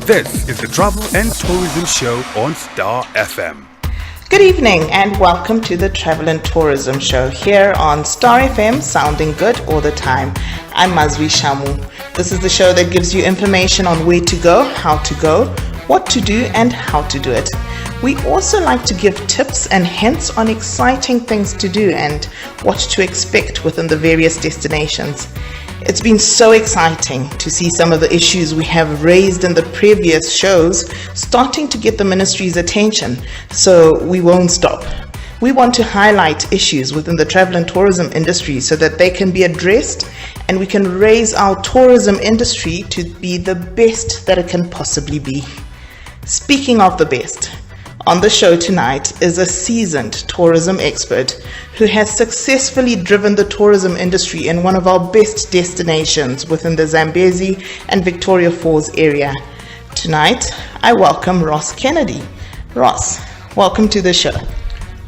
This is the Travel and Tourism Show on Star FM. Good evening and welcome to the Travel and Tourism Show here on Star FM, sounding good all the time. I'm Mazwi Shamu. This is the show that gives you information on where to go, how to go, what to do and how to do it. We also like to give tips and hints on exciting things to do and what to expect within the various destinations. It's been so exciting to see some of the issues we have raised in the previous shows starting to get the ministry's attention, so we won't stop. We want to highlight issues within the travel and tourism industry so that they can be addressed and we can raise our tourism industry to be the best that it can possibly be. Speaking of the best, on the show tonight is a seasoned tourism expert who has successfully driven the tourism industry in one of our best destinations within the Zambezi and Victoria Falls area. Tonight, I welcome Ross Kennedy. Ross, welcome to the show.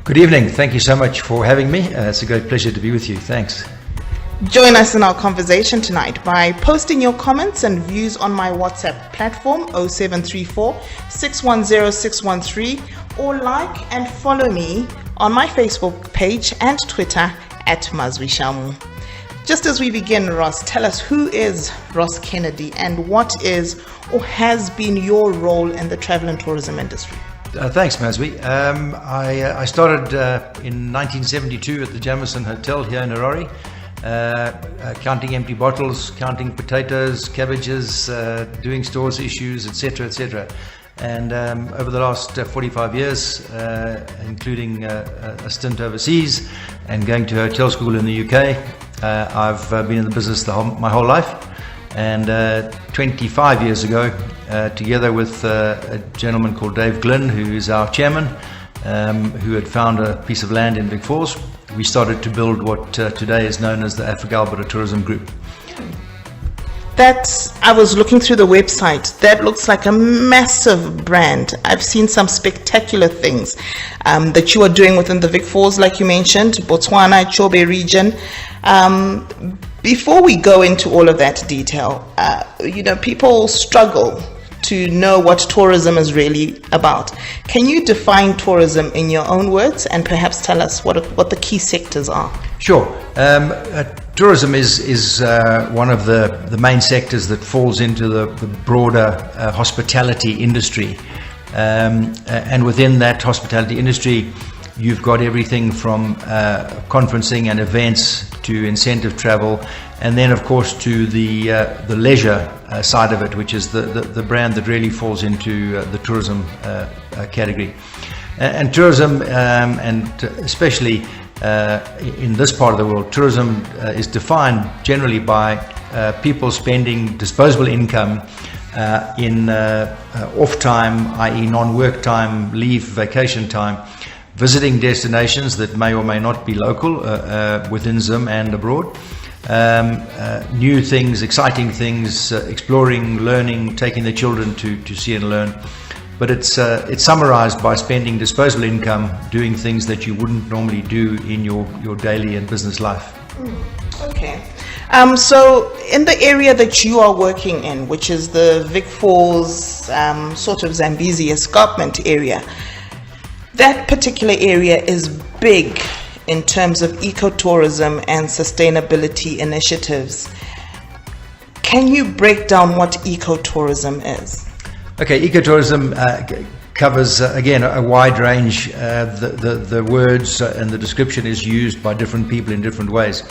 Good evening. Thank you so much for having me. It's a great pleasure to be with you. Thanks. Join us in our conversation tonight by posting your comments and views on my WhatsApp platform 0734 610 613 or like and follow me on my Facebook page and Twitter at Mazwi Shamu. Just as we begin, Ross, tell us who is Ross Kennedy and what is or has been your role in the travel and tourism industry? Thanks, Mazwi. I started in 1972 at the Jamison Hotel here in Harare. Counting empty bottles, counting potatoes, cabbages, doing stores issues, etc. And over the last 45 years, including a stint overseas and going to hotel school in the UK, I've been in the business my whole life. And 25 years ago, together with a gentleman called Dave Glynn, who is our chairman, who had found a piece of land in Vic Falls, we started to build what today is known as the Africa Alberta Tourism Group. I was looking through the website. That looks like a massive brand. I've seen some spectacular things that you are doing within the Vic Falls, like you mentioned, Botswana, Chobe region. Before we go into all of that detail, people struggle to know what tourism is really about. Can you define tourism in your own words and perhaps tell us what the key sectors are? Sure. Tourism is one of the main sectors that falls into the broader hospitality industry. And within that hospitality industry, you've got everything from conferencing and events to incentive travel, and then of course to the leisure side of it, which is the brand that really falls into the tourism category. And tourism, and especially in this part of the world, tourism is defined generally by people spending disposable income in off time, i.e. non-work time, leave, vacation time, visiting destinations that may or may not be local within Zim and abroad. New things, exciting things, exploring, learning, taking the children to see and learn. But it's summarized by spending disposable income doing things that you wouldn't normally do in your daily and business life. Okay. So in the area that you are working in, which is the Vic Falls sort of Zambezi escarpment area, that particular area is big in terms of ecotourism and sustainability initiatives. Can you break down what ecotourism is? Okay, ecotourism covers, again, a wide range. The words and the description is used by different people in different ways.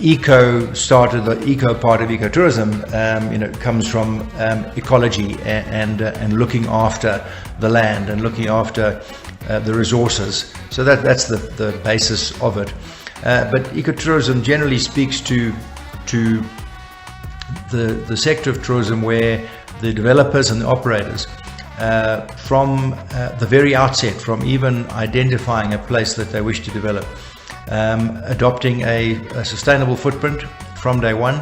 Eco started, the eco part of ecotourism, comes from ecology and looking after the land and looking after the resources. So that's the basis of it. But ecotourism generally speaks to the sector of tourism where the developers and the operators, from the very outset, from even identifying a place that they wish to develop, adopting a sustainable footprint from day one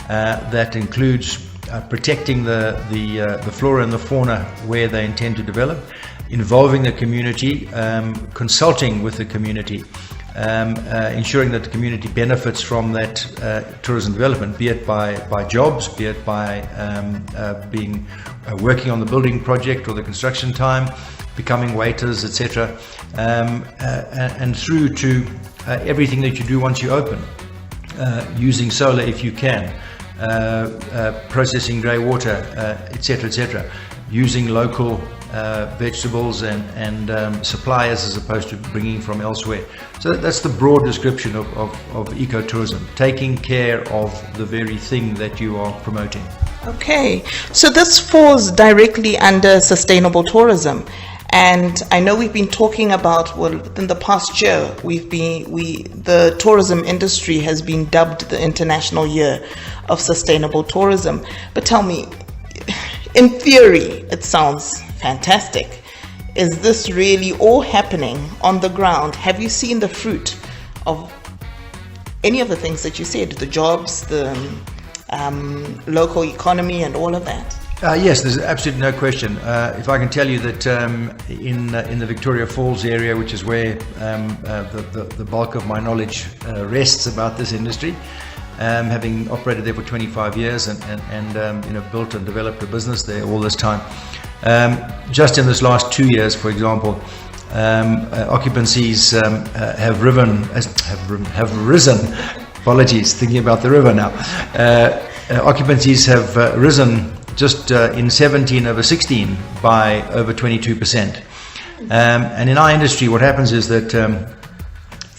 that includes protecting the flora and the fauna where they intend to develop, involving the community, consulting with the community, ensuring that the community benefits from that tourism development, be it by jobs, be it by working on the building project or the construction time, becoming waiters, etc., and through to everything that you do once you open, using solar if you can, processing grey water, etc., etc., using local vegetables and suppliers as opposed to bringing from elsewhere. So that's the broad description of ecotourism, taking care of the very thing that you are promoting. Okay, so this falls directly under sustainable tourism. And I know we've been talking about, well, within the past year, the tourism industry has been dubbed the International Year of Sustainable Tourism. But tell me, in theory, it sounds fantastic. Is this really all happening on the ground? Have you seen the fruit of any of the things that you said, the jobs, the local economy and all of that? Yes, there's absolutely no question. If I can tell you that in the Victoria Falls area, which is where the bulk of my knowledge rests about this industry, having operated there for 25 years and built and developed a business there all this time. Just in this last 2 years, for example, occupancies have risen. Apologies, thinking about the river now. Occupancies have risen just in 17 over 16 by over 22%. And in our industry, what happens is that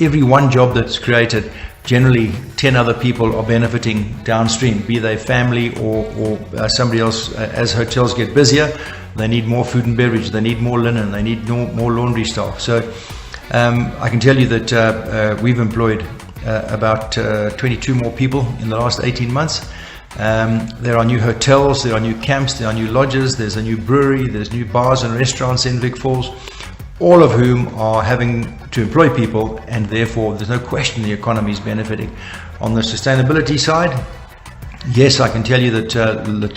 every one job that's created, generally 10 other people are benefiting downstream, be they family or somebody else. As hotels get busier, they need more food and beverage, they need more linen, they need more laundry staff. So I can tell you that we've employed about 22 more people in the last 18 months. There are new hotels, there are new camps, there are new lodges, there's a new brewery, there's new bars and restaurants in Vic Falls, all of whom are having to employ people, and therefore there's no question the economy is benefiting. On the sustainability side, yes, I can tell you that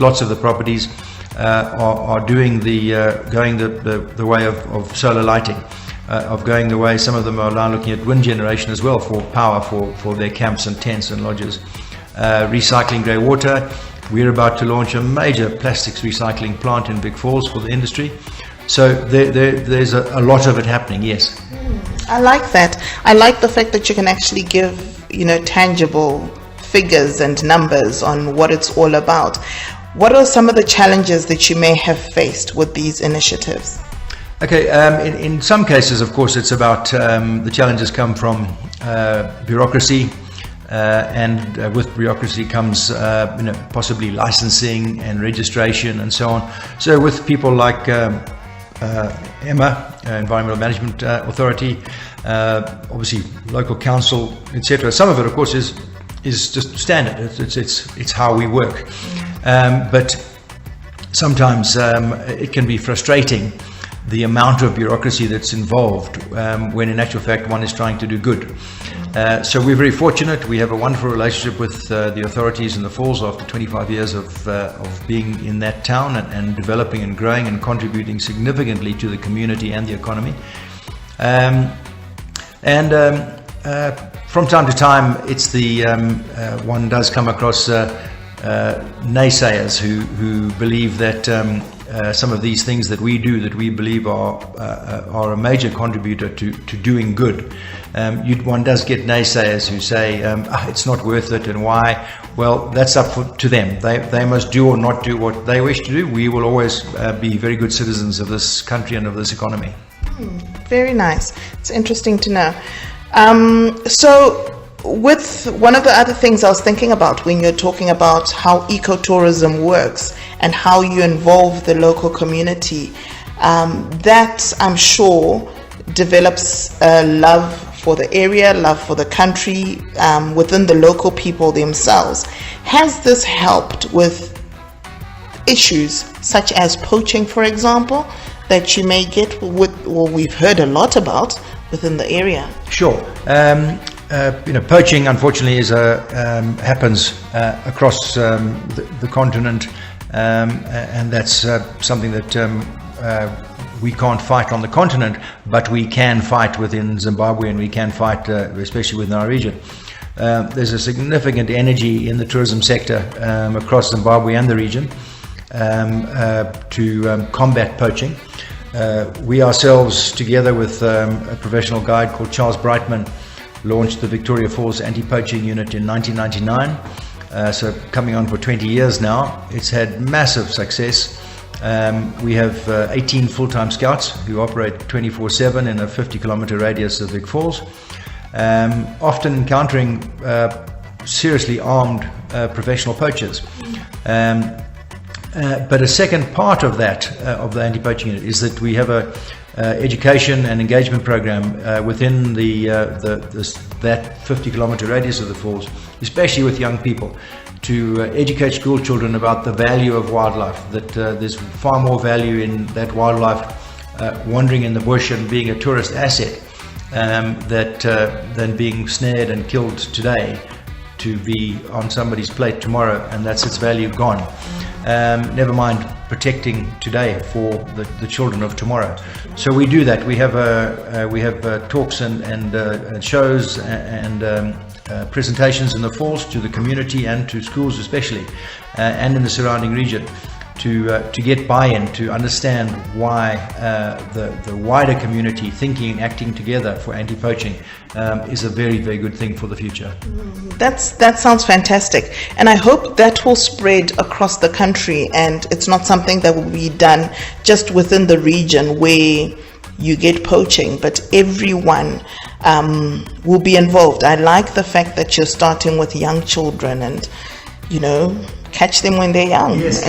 lots of the properties are doing going the way of solar lighting, of going the way, some of them are now looking at wind generation as well for power for their camps and tents and lodges. Recycling grey water. We're about to launch a major plastics recycling plant in Vic Falls for the industry. So there's a lot of it happening, yes. I like that. I like the fact that you can actually give, tangible figures and numbers on what it's all about. What are some of the challenges that you may have faced with these initiatives? Okay, in some cases, of course, it's about the challenges come from bureaucracy. And with bureaucracy comes, possibly licensing and registration and so on. So with people like EMA, Environmental Management Authority, obviously local council, etc. Some of it, of course, is just standard. It's how we work. But sometimes it can be frustrating, the amount of bureaucracy that's involved when in actual fact one is trying to do good. So we're very fortunate. We have a wonderful relationship with the authorities in the Falls after 25 years of being in that town and developing and growing and contributing significantly to the community and the economy. From time to time, it's one does come across naysayers who believe that some of these things that we do, that we believe are a major contributor to doing good. One does get naysayers who say it's not worth it, and why? Well, that's up to them. They must do or not do what they wish to do. We will always be very good citizens of this country and of this economy. Very nice. It's interesting to know. So with one of the other things I was thinking about when you're talking about how ecotourism works and how you involve the local community, that I'm sure develops a love for the area, love for the country within the local people themselves. Has this helped with issues such as poaching, for example, that you may get we've heard a lot about within the area? Sure. Poaching, unfortunately, happens across the continent, and that's something that we can't fight on the continent, but we can fight within Zimbabwe, and we can fight especially within our region. There's a significant energy in the tourism sector across Zimbabwe and the region to combat poaching. We ourselves, together with a professional guide called Charles Brightman, launched the Victoria Falls Anti-Poaching Unit in 1999. So coming on for 20 years now. It's had massive success. We have 18 full-time scouts who operate 24/7 in a 50-kilometer radius of Vic Falls, often encountering seriously armed professional poachers. But a second part of that, of the anti-poaching unit, is that we have a education and engagement program within that 50-kilometer radius of the falls, especially with young people, to educate school children about the value of wildlife, that there's far more value in that wildlife wandering in the bush and being a tourist asset than being snared and killed today to be on somebody's plate tomorrow, and that's its value gone. Never mind protecting today for the children of tomorrow. So we do that. We have talks and shows and presentations in the falls to the community and to schools especially, and in the surrounding region, to get buy-in, to understand why the wider community thinking and acting together for anti-poaching is a very, very good thing for the future. That sounds fantastic, and I hope that will spread across the country, and it's not something that will be done just within the region where you get poaching, but everyone will be involved. I like the fact that you're starting with young children and, catch them when they're young. Yes,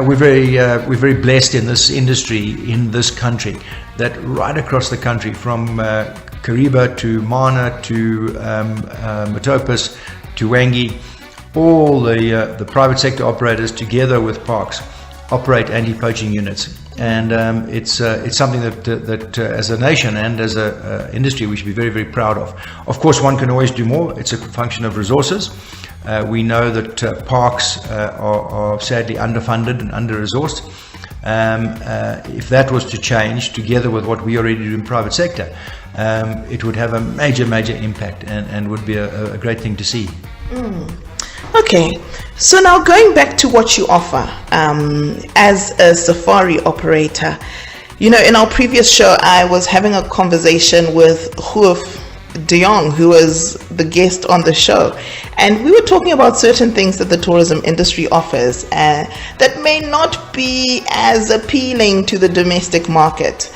we're very blessed in this industry, in this country, that right across the country, from Kariba to Mana to Metopus to Wangi, all the private sector operators together with parks operate anti-poaching units, and it's something that as a nation and as a industry we should be very, very proud of. Of course, one can always do more. It's a function of resources. We know that parks are sadly underfunded and under-resourced. If that was to change, together with what we already do in private sector, it would have a major, major impact, and would be a great thing to see. Okay, so now going back to what you offer as a safari operator, in our previous show I was having a conversation with Hoof de Jong, who was the guest on the show, and we were talking about certain things that the tourism industry offers that may not be as appealing to the domestic market.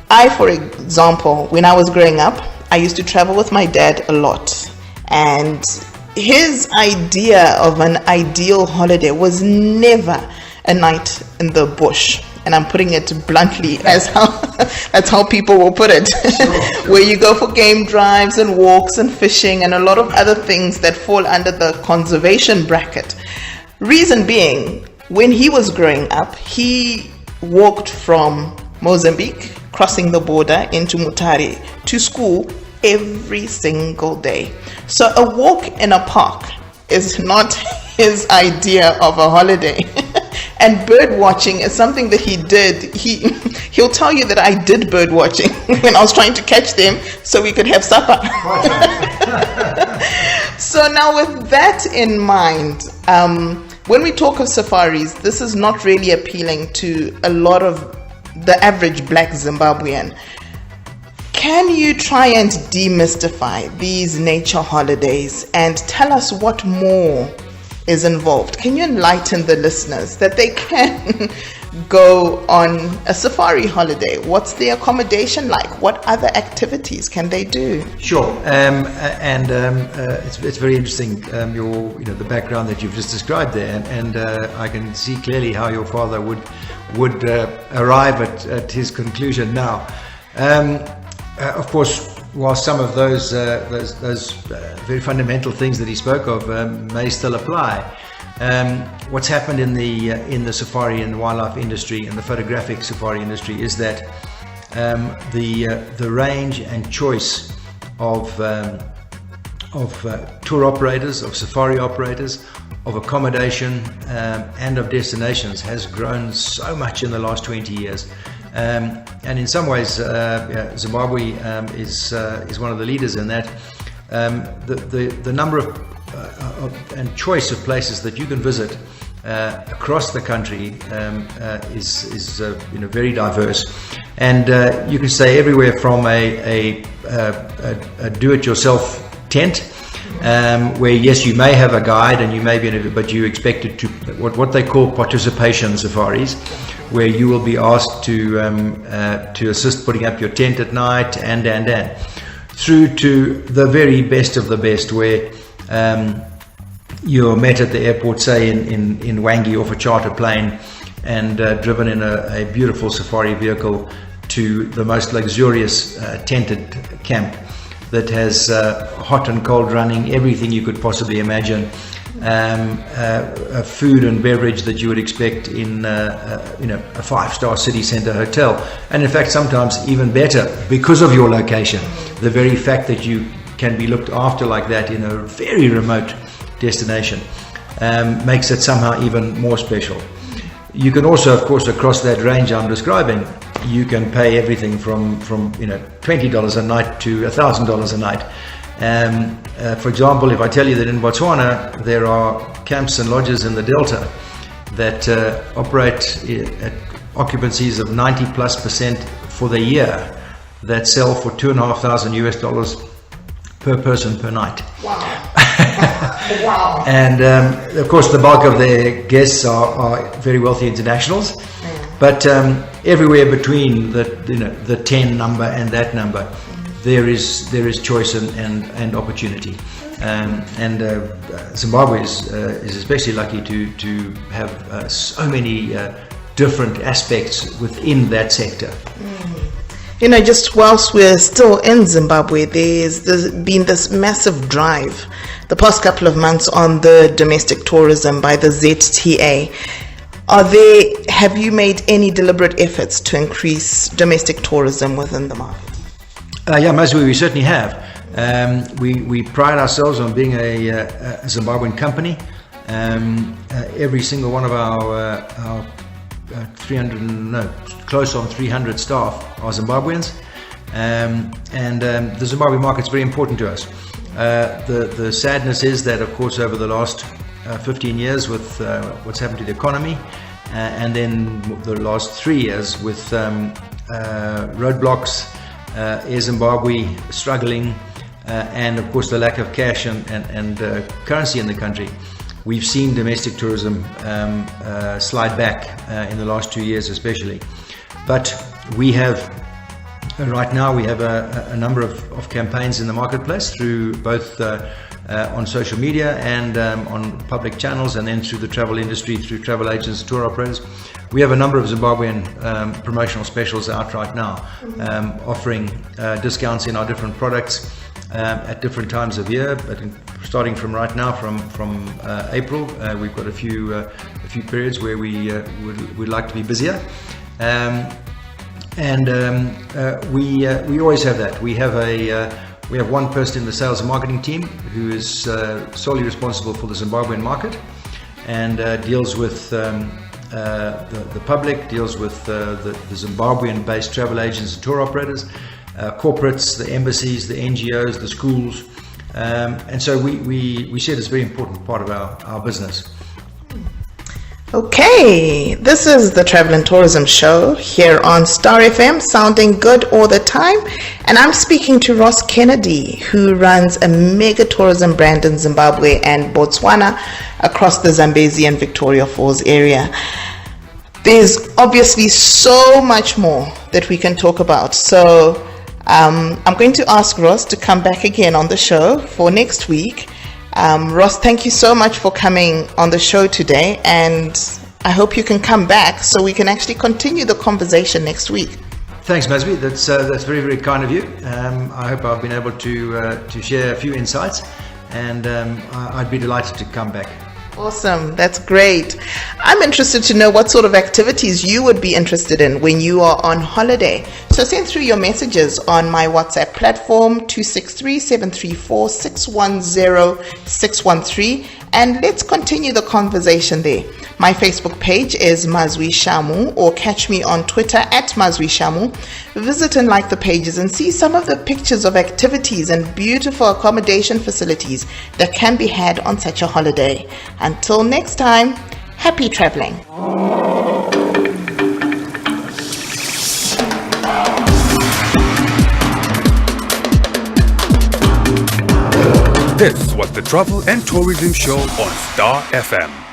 I, for example, when I was growing up, I used to travel with my dad a lot, and his idea of an ideal holiday was never a night in the bush, and I'm putting it bluntly as that's how people will put it, where you go for game drives and walks and fishing and a lot of other things that fall under the conservation bracket. Reason being, when he was growing up, he walked from Mozambique, crossing the border into Mutare to school every single day. So a walk in a park is not his idea of a holiday. And bird watching is something that he did. He'll tell you that I did bird watching when I was trying to catch them so we could have supper. So now with that in mind, when we talk of safaris, this is not really appealing to a lot of the average black Zimbabwean. Can you try and demystify these nature holidays and tell us what more is involved? Can you enlighten the listeners that they can go on a safari holiday? What's the accommodation like? What other activities can they do? Sure, it's very interesting, the background that you've just described there, and I can see clearly how your father would arrive at his conclusion now. Of course, while some of those very fundamental things that he spoke of may still apply, what's happened in the safari and wildlife industry and the photographic safari industry is that the range and choice of tour operators, of safari operators, of accommodation, and of destinations has grown so much in the last 20 years. And in some ways, Zimbabwe is one of the leaders in that. The number of and choice of places that you can visit across the country is very diverse, and you can stay everywhere from a do-it-yourself tent, where yes, you may have a guide and you may be but you expected to what they call participation safaris, where you will be asked to assist putting up your tent at night and through to the very best of the best, where you're met at the airport, say in Wangi, off a charter plane, and driven in a beautiful safari vehicle to the most luxurious tented camp that has hot and cold running, everything you could possibly imagine, food and beverage that you would expect in a 5-star city center hotel, and in fact sometimes even better because of your location. The very fact that you can be looked after like that in a very remote destination makes it somehow even more special. You can also, of course, across that range I'm describing, you can pay everything from $20 a night to $1,000 a night. For example, if I tell you that in Botswana there are camps and lodges in the Delta that operate at occupancies of 90+% for the year, that sell for $2,500 per person per night. Wow. Wow. And of course the bulk of their guests are very wealthy internationals, but everywhere between the 10 number and that number, there is choice and opportunity, and Zimbabwe is especially lucky to have so many different aspects within that sector. Just whilst we're still in Zimbabwe, there's been this massive drive the past couple of months on the domestic tourism by the ZTA. Have you made any deliberate efforts to increase domestic tourism within the market? Yeah, Mazwi, we certainly have. We pride ourselves on being a Zimbabwean company. Every single one of our close on 300 staff are Zimbabweans, and the Zimbabwe market is very important to us. The sadness is that, of course, over the last 15 years with what's happened to the economy, and then the last 3 years with roadblocks, Air Zimbabwe struggling, and of course the lack of cash and currency in the country, we've seen domestic tourism slide back in the last 2 years especially. But we have right now a number of campaigns in the marketplace through both on social media and on public channels, and then through the travel industry, through travel agents, tour operators. We have a number of Zimbabwean promotional specials out right now, offering discounts in our different products at different times of year. But starting from right now, from April, we've got a few periods where we would like to be busier. We always have that. We have one person in the sales and marketing team who is solely responsible for the Zimbabwean market, and deals with the public, deals with the Zimbabwean-based travel agents and tour operators, corporates, the embassies, the NGOs, the schools, and so we see it as a very important part of our business. Okay, this is the Travel and Tourism Show here on Star FM, sounding good all the time. And I'm speaking to Ross Kennedy, who runs a mega tourism brand in Zimbabwe and Botswana across the Zambezi and Victoria Falls area. There's obviously so much more that we can talk about. So I'm going to ask Ross to come back again on the show for next week. Ross, thank you so much for coming on the show today, and I hope you can come back so we can actually continue the conversation next week. Thanks, Mazwi. That's very, very kind of you. I hope I've been able to share a few insights, and I'd be delighted to come back. Awesome. That's great. I'm interested to know what sort of activities you would be interested in when you are on holiday. So send through your messages on my WhatsApp platform 263-734-610-613, and let's continue the conversation there. My Facebook page is Mazwi Shamu, or catch me on Twitter at Mazwi Shamu. Visit and like the pages and see some of the pictures of activities and beautiful accommodation facilities that can be had on such a holiday. Until next time, happy traveling. This was the Travel and Tourism Show on Star FM.